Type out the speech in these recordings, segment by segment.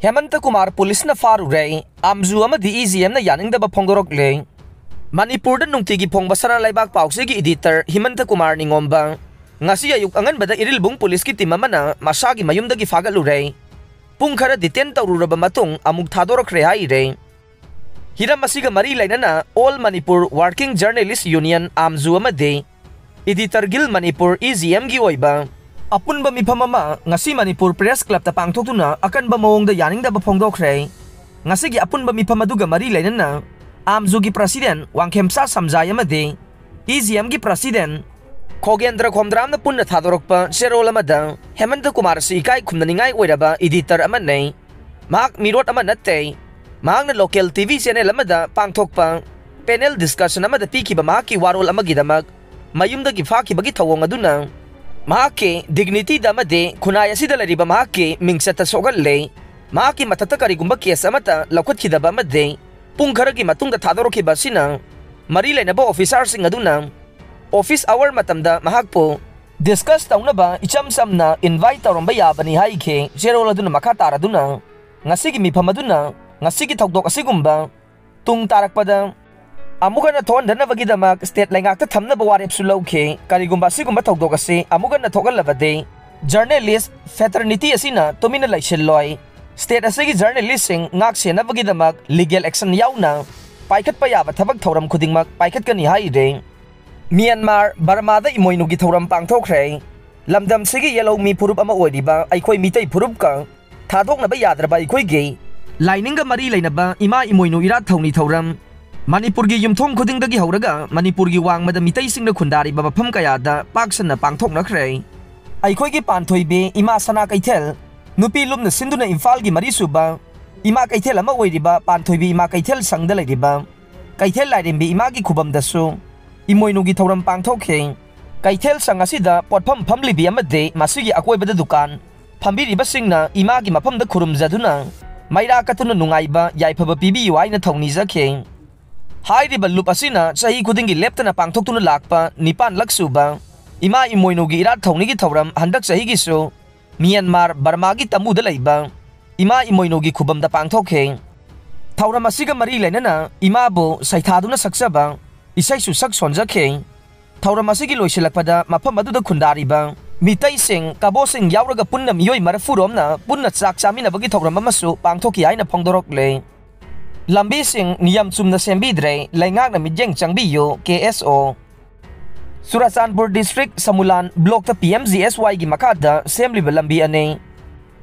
Hemant Kumar police न फारुरे आमजू अमदी EGM न यानिंगदब फोंगदोरकले मणिपुर नुंगतिगी फोंग बसरा लाइबाक पाउसेगी editor Hemant Kumar Ningomba ngasi ayuk anganbada irilbung police की टीम अमना मसागी मयुमदगी फागलुरे पुंग खरा डिटेन तौरुरब मतुंग अमुक थादोरखरे हाइरे हिरम असिगा मरी लैनना all Manipur working journalist union आमजू अमदे एडिटर गिल मणिपुर EGM गी ओइबा अपुनबा मिफम अमा ngasi मणिपुर प्रेस क्लब ता पांगथोक्तुना अकनबा मओंगदा यानिंगदब फोंगदोखरे ngasi अपुनबा मिफम अदुगा मरी लैनना आमजू की प्रेसिडेंट वांगखेमसा समजाय अमदे EGM की प्रेसिडेंट खोगेंद्र खोमद्राम न पुन्ना थादोरकपा शेरोल अमदा हेमंत कुमार से इकाई खुमदनिंगाई ओइरबा एडिटर अमनै माक मिरोट अमा नत्ते मांगना लोकल टीवी चैनल अमदा पांगथोकपा पैनल डिस्कशन अमदा पीखिबा माकी वारोल अमगिदमक मयुमदगी फाखिबगी थवोंग अदुना माके डिग्निटी दमदे खुनाय असिदा लरिबा माके मिंगसत सोगल्ले माकी मतत करिगुंबा केस अमता लौखतखिदबा अमदे पुंग खरगी मतुंगदा थादोरखिबा सिना मरी लेनबा ऑफिसर सिंग अदुना ऑफिस आवर मतमदा महाकपो डिस्कस तौनबा इचम समना इनवाइट तौरंबा याबनी हाइखे जेरोल अदुना मखा तारदुना ngasiगी मिफम अदुना ngasiगी थौदोक असिगुंबा तुंग तारकपदा अमुगना थोनदनबगिदमक स्टेट लैंगाकता थमनबा वारेपसु लौखे करिगुंबा असिगुंबा थौदोक असि अमुगना थोगलबदे जर्नलिस्ट फेटर्निटी असिना तुमिना लाइसिल्लोय स्टेट असिगी जर्नलिस्ट सिंग ngak senabagidamक लीगल एक्शन याउना पाइखतपा याबा थबक थौरम खुदिंगमक पाइखतकनि हाइरे म्यांमार बर्मादा इमोइनुगी थौरम पांगथोखरे लमदम सिगी येलो मी फुरुप अमा ओइरिबा आइखोइ मितै फुरुपका थादोकनबा याद्रबा आइखोइगे लाइनिंग मरी लेनबा इमा इमोइनु इरा थौनी थौरम मणिपुर की युमथोंग खुदिंगदगी हौरगा मणिपुर की वांगमदा मितै सिंगना खुंदारिबा मफम कयादा पाकसना पांगथोकनखरे आइखोइगे पांथोइबे इमा सना कैथेल नुपी लुमना सिंधुना इम्फाल की मरीसुबा इमा कैथेल अमा ओइरिबा पांथोइबे इमा कैथेल संगदा लैरिबा कैथेल लाइरेंबे इमा की खुबमदसु इमोइनुगी थौरम पांगथोखे कैथेल संगासिदा पोटफम फमलिबी अमदे मासिगी अकोइबदा दुकान फंबिरिबा सिंगना इमागी मफमदा खुरुमजदुना मैरा कतुना नुंगाइबा याइफबा पीबीयु हाइना थौनिजखे हाइरिबा लुप असिना चही खुदिंगी लेप्तना पांगथोक्तुना लाकपा निपान लक्सुबा इमा इमोइनुगी इरा थौनिगी थौरम हंदक चहीगिसु म्यांमार बर्मागी तमुदा लैबा इमा इमोइनुगी खुबमदा पांगथोखे थौरम असिगा मरी लेनना इमाबो सैथादुना सक्सबा इसाइसु सक सोनजखे थौरम असिगी लोइसिलकपदा मफम अदुदा खुंदारिबा मितै सिंग काबो सिंग यावरगा पुन्ना मियोइ मरफुरोमना पुन्ना चाक चामिनबगी थौरम अमसु पांगथोकी हाइना फोंगदोरकले लंबी सिंग नियम चुमना सेंबिद्रे लैंगाकना मिजेंग चंगबियो KSO चुराचानपुर डिस्ट्रिक्ट समुलान ब्लॉक PMGSY की मखादा सेमलिबा लंबी अने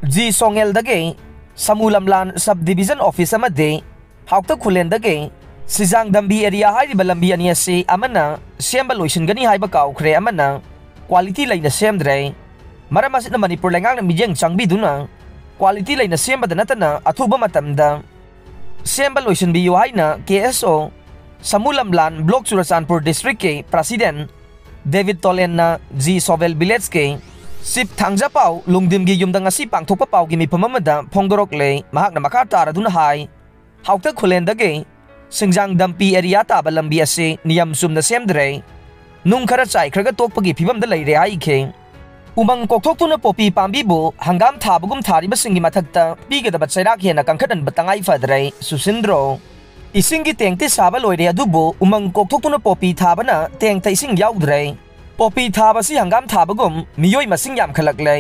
जी सोंगेलदगे समुलमलान सब डिवीजन ऑफिस अमदे हाउक्ता खुलेंदगे सिजांग दंबी एरिया हाइरिबा लंबी अनी असी अमना सेंबा लोइसिनगनी हाइबा काउखरे अमना क्वालिटी लैना सेमद्रे मरम असिना मणिपुर लैंगाकना मिजेंग चंगबिदुना क्वालिटी लैना सेमबदा नतना अथुबा मतमदा सेंबा लोइसिनबियो हाइना KSO समुलमलान ब्लॉक चुराचानपुर डिस्ट्रिक्ट के प्रेसिडेंट डेविड टोलेना जी सोवेल विलेज के सिप थांगजा पाउ लुंगदिम की युमदा ngasi पांगथोकपा पाउ की मिफम अमदा फोंगदोरकले महाकना मखा तारदुना हाइ हाउक्ता खुलेंदगे सिंजांग दंपी एरिया ताबा लंबी असे नियम सुमना सेमद्रे नुंग खरा चाइखरगा तोकपगी फिबमदा लैरे हाइखे उमंग कोकथोक्तुना पोपी पांबीबो हंगाम थाबगुम थारिबा सिंगी मथक्ता पीगदबा चैराक हेना कंखदन बतंगाई फदरे सुसिंद्रो इसिंगी तेंगते साबा लोइरे अदुबो उमंग कोकथोक्तुना पोपी थाबना तेंगता इसिंग याउद्रे पोपी थाबसी हंगाम थाबगुम मियोइ मसिंग याम खलकले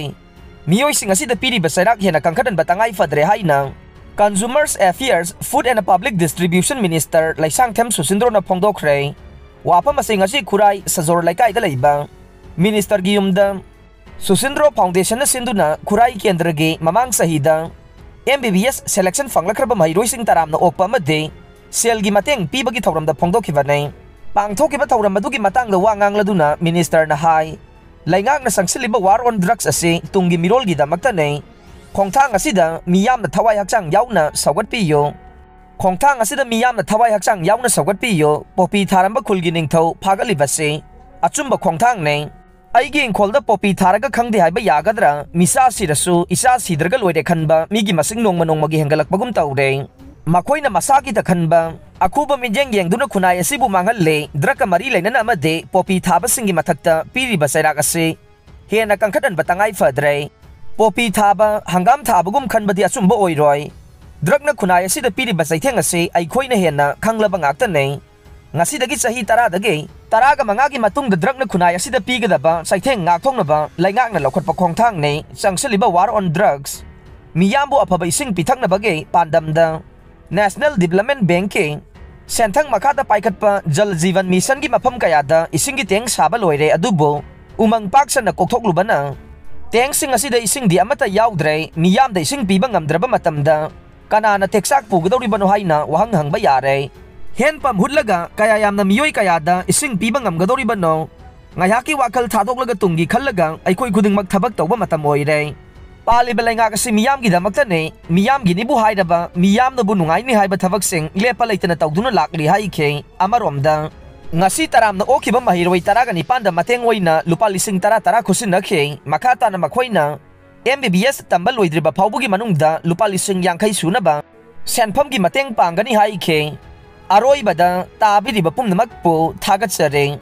मियोइ सिंग असिदा पीरिबा चैराक हेना कंखदन बतंगाई फदरे हाइना consumers affairs food and public distribution minister Laisangthem सुसिंद्रोना फोंगदोखरे वाफम असिंग असि खुराई सजोर लाइकाइदा लैबा मिनिस्टर की युमदा सुसिंद्रो फाउंडेशन सिंधुना खुराई केंद्र के ममांग सहीदा MBBS सेलेक्शन फंगलखरबा महिरोइसिंग तरामना ओकपा अमदे सेल की मतेंग पीबगी थौरमदा फोंगदोखिबने पांगथोकिबा थौरम अदुगी मतांगदा वा ngangladu मिनिस्टर ना हाई लैंगाकना संगसिलिबा वार ऑन ड्रग्स असे तुंगी मिरोलगी दमक्तने खोंथांग असिदा मियामना थवाई हक्चांग याउना सौगटपियो खोंथांग असिदा मियामना थवाई हक्चांग याउना सौगटपियो पोपी थारंबा खुलगी निंगथौ फागलिबसे अचुंबा खोंथांगने अइगी इंखोलदा पोपी थारगा खंगदे हाइबा यागद्रा मिसा सिरसु इसा सिद्रगा लोइरे खनबा मिगी मसिंग नोंगमा नोंगमागी हेंगलकपगुम तौरे मखोइना मसाकी तखनबा अखुबा मिजेंग येंगदुना खुनाय असिबु मांगल्ले द्रका मरी लैनना अमदे पोपी थाबसिंगी मथक्ता पीरिबा सैराक असे हेना कंखदन बतंगाई फद्रे popi thaba hangam thabagum khanbadi achumba oiroi drug na khunai asida piriba chaitheng ase aikhoina henna khanglaba ngakta nei ngasi dagi sahi tara dagi taraga mangagi matung da drug na khunai asida pigadaba chaitheng ngakthongnaba laingak na lokhotpa khongthang nei changsaliba war on drugs miyambu aphaba ising pithakna bage pandamda National Development Bank senthang makata paikatpa Jal Jeevan Mission gi mafam kayada ising gi teng saba loire adubo umang paksa na kokthokluba teng sing asida ising di amata yaudre miyam da ising piba ngamdraba matamda kanana teksak pugadoribano haina wahang hangba yare hen pam hudlaga kaya yamna miyoi kayada ising piba ngamgadoribano ngayaki wakal thadoklaga tungi khallaga aikoi khudingmak thabak tawba matam oire pali belenga kasi miyam gi damakta ne miyam gi nibu haidaba miyam nabu nungai ni haiba thabak sing lepa leitana tawduna lakri haike amaromda ngasi taram na okiba mahiroi taraga ni panda mateng oina lupa lising tara khusin nakhe makata na makhoina MBBS tambal loidriba phawbugi manungda lupa lising yangkai sunaba senpham gi mateng pangani haike aroi bada tabiriba pumnamak po thagat sare